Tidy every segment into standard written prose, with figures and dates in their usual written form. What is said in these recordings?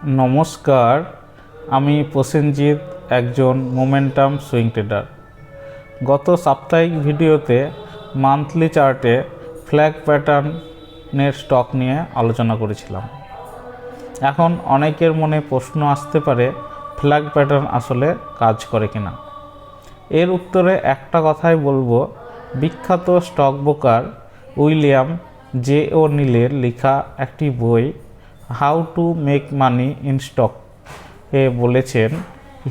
নমস্কার, আমি প্রসেনজিৎ, একজন মোমেন্টাম সুইং ট্রেডার। গত সাপ্তাহিক ভিডিওতে মান্থলি চার্টে ফ্ল্যাগ প্যাটার্নের স্টক নিয়ে আলোচনা করেছিলাম। এখন অনেকের মনে প্রশ্ন আসতে পারে, ফ্ল্যাগ প্যাটার্ন আসলে কাজ করে কিনা। এর উত্তরে একটা কথাই বলবো, বিখ্যাত স্টক ব্রোকার উইলিয়াম জে ও নীলের লেখা একটি বই how to make money in stock এ বলেছেন,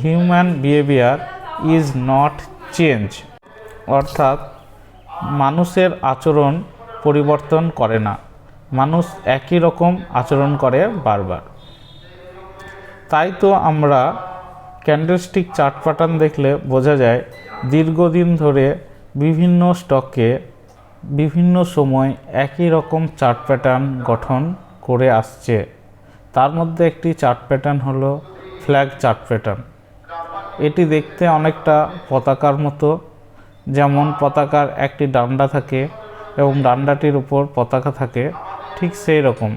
human behaviour is not change, অর্থাৎ মানুষের আচরণ পরিবর্তন করে না, মানুষ একই রকম আচরণ করে বারবার। তাই তো আমরা ক্যান্ডেলস্টিক চার্ট প্যাটার্ন দেখলে বোঝা যায় দীর্ঘদিন ধরে বিভিন্ন স্টকে বিভিন্ন সময় একই রকম চার্ট প্যাটার্ন গঠন করে আসছে। তার মধ্যে একটি চার্ট প্যাটার্ন হলো ফ্ল্যাগ চার্ট প্যাটার্ন। এটি দেখতে অনেকটা পতাকার মতো, যেমন পতাকার একটি ডান্ডা থাকে এবং ডান্ডাটির উপর পতাকা থাকে, ঠিক সেই রকম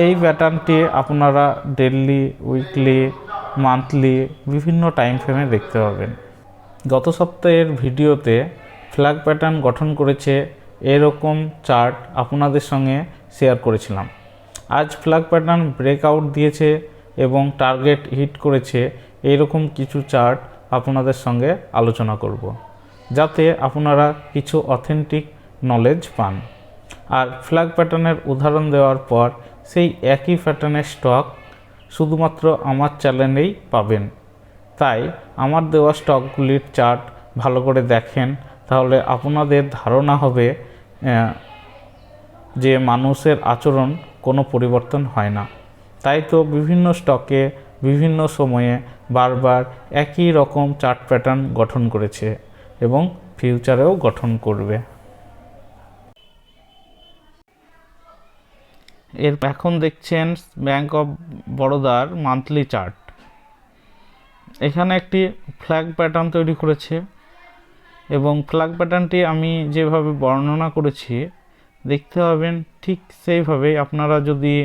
এই প্যাটার্নটি আপনারা ডেইলি, উইকলি, মান্থলি বিভিন্ন টাইম ফ্রেমে দেখতে পাবেন। গত সপ্তাহের ভিডিওতে ফ্ল্যাগ প্যাটার্ন গঠন করেছে এরকম চার্ট আপনাদের সঙ্গে শেয়ার করেছিলাম। আজ ফ্ল্যাগ প্যাটার্ন ব্রেকআউট দিয়েছে এবং টার্গেট হিট করেছে, এইরকম কিছু চার্ট আপনাদের সঙ্গে আলোচনা করব, যাতে আপনারা কিছু অথেন্টিক নলেজ পান। আর ফ্ল্যাগ প্যাটার্নের উদাহরণ দেওয়ার পর সেই একই প্যাটার্নের স্টক শুধুমাত্র আমার চ্যানেলেই পাবেন। তাই আমার দেওয়া স্টকগুলির চার্ট ভালো করে দেখেন, তাহলে আপনাদের ধারণা হবে যে মানুষের আচরণ কোনো পরিবর্তন হয় না। তাই তো বিভিন্ন স্টকে বিভিন্ন সময়ে বারবার একই রকম চার্ট প্যাটার্ন গঠন করেছে এবং ফিউচারেও গঠন করবে। এখন দেখছেন ব্যাংক অফ বরোদার মান্থলি চার্ট। এখানে একটি ফ্ল্যাগ প্যাটার্ন তৈরি করেছে এবং ফ্ল্যাগ প্যাটার্নটি আমি যেভাবে বর্ণনা করেছি দেখতে পাবেন ঠিক সেইভাবেই। আপনারা যদি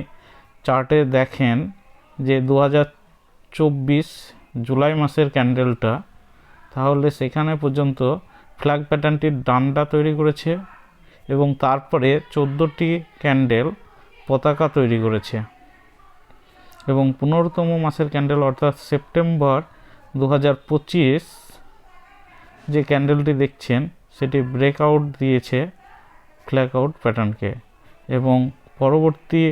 চার্টে দেখেন যে 2024 জুলাই মাসের ক্যান্ডেলটা, তাহলে সেখানে পর্যন্ত ফ্ল্যাগ প্যাটার্নটির ডান্ডা তৈরি করেছে এবং তারপরে 14টি ক্যান্ডেল পতাকা তৈরি করেছে এবং 15তম মাসের ক্যান্ডেল অর্থাৎ সেপ্টেম্বর 2025 যে ক্যান্ডেলটি দেখছেন সেটি ব্রেকআউট দিয়েছে ফ্ল্যাগ আউট প্যাটার্নকে এবং পরবর্তী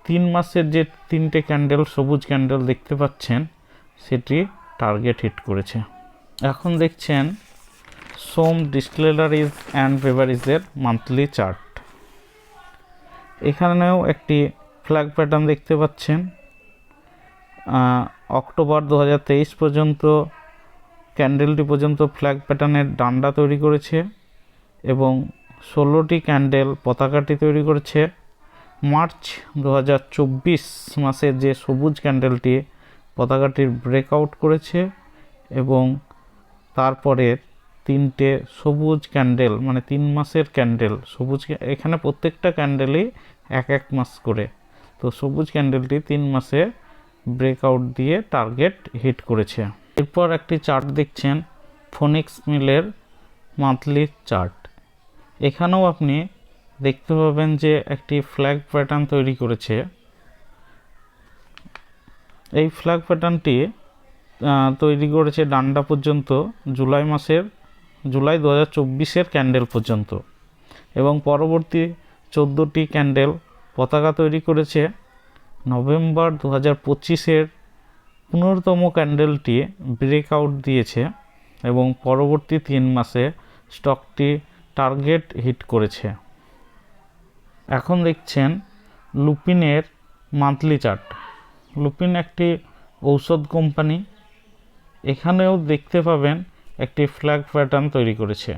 3 মাসের যে 3টে ক্যান্ডেল সবুজ ক্যান্ডেল দেখতে পাচ্ছেন সেটি টার্গেট হিট করেছে। এখন দেখছেন সোম ডিস্টিলারিজ অ্যান্ড বেভারেজের মান্থলি চার্ট। এখানেও একটি ফ্ল্যাগ প্যাটার্ন দেখতে পাচ্ছেন। অক্টোবর 2023 পর্যন্ত ক্যান্ডেলটি পর্যন্ত ফ্ল্যাগ প্যাটার্নের ডান্ডা তৈরি করেছে এবং 16টি ক্যান্ডেল পতাকাটি তৈরি করেছে। মার্চ 2024 মাসের যে সবুজ ক্যান্ডেলটি পতাকাটির ব্রেকআউট করেছে এবং তারপরে 3টে সবুজ ক্যান্ডেল, মানে 3 মাসের ক্যান্ডেল সবুজ, এখানে প্রত্যেকটা ক্যান্ডেলই 1 মাস করে, তো সবুজ ক্যান্ডেলটি 3 মাসে ব্রেকআউট দিয়ে টার্গেট হিট করেছে। এরপর একটি চার্ট দেখছেন ফোনিক্স মিলের মান্থলি চার্ট। এখানেও আপনি দেখতে পাবেন যে একটি ফ্ল্যাগ প্যাটার্ন তৈরি করেছে। এই ফ্ল্যাগ প্যাটার্নটি তৈরি করেছে ডান্ডা পর্যন্ত জুলাই 2024 ক্যান্ডেল পর্যন্ত এবং পরবর্তী 14টি ক্যান্ডেল পতাকা তৈরি করেছে। নভেম্বর 2025 15তম ক্যান্ডেলটি ব্রেকআউট দিয়েছে এবং পরবর্তী 3 মাসে স্টকটি টার্গেট হিট করেছে। এখন দেখছেন লুপিনের মান্থলি চার্ট। লুপিন একটি ঔষধ কোম্পানি। এখানেও দেখতে পাবেন একটি ফ্ল্যাগ প্যাটার্ন তৈরি করেছে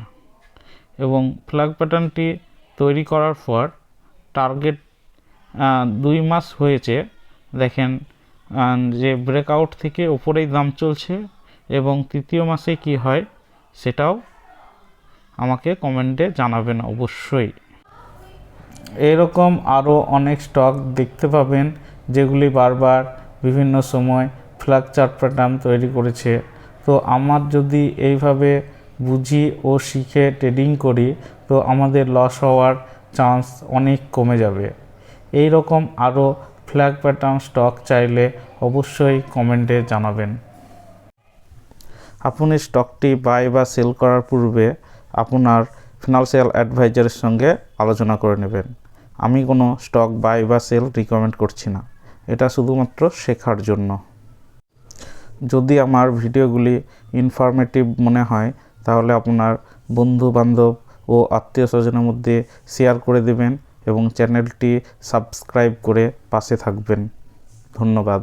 এবং ফ্ল্যাগ প্যাটার্নটি তৈরি করার পর টার্গেট 2 মাস হয়েছে, দেখেন যে ব্রেকআউট থেকে উপরেই দাম চলছে এবং 3য় মাসে কি হয় সেটাও আমাকে কমেন্টে জানাবেন অবশ্যই। এরকম আরও অনেক স্টক দেখতে পাবেন যেগুলি বারবার বিভিন্ন সময় ফ্ল্যাগ চার্ট প্যাটার্ন তৈরি করেছে। তো আমার যদি এইভাবে বুঝি ও শিখে ট্রেডিং করি তো আমাদের লস হওয়ার চান্স অনেক কমে যাবে। এই রকম আরও ফ্ল্যাগ প্যাটার্ন স্টক চাইলে অবশ্যই কমেন্টে জানাবেন। আপনি স্টকটি বাই বা সেল করার পূর্বে আপনার ফিনান্সিয়াল অ্যাডভাইজারের সঙ্গে আলোচনা করে নেবেন। আমি কোনো স্টক বাই বা সেল রিকমেন্ড করছি না, এটা শুধুমাত্র শেখার জন্য। যদি আমার ভিডিওগুলি ইনফরমেটিভ মনে হয় তাহলে আপনার বন্ধু বান্ধব ও আত্মীয় স্বজনের মধ্যে শেয়ার করে দেবেন এবং চ্যানেলটি সাবস্ক্রাইব করে পাশে থাকবেন। ধন্যবাদ।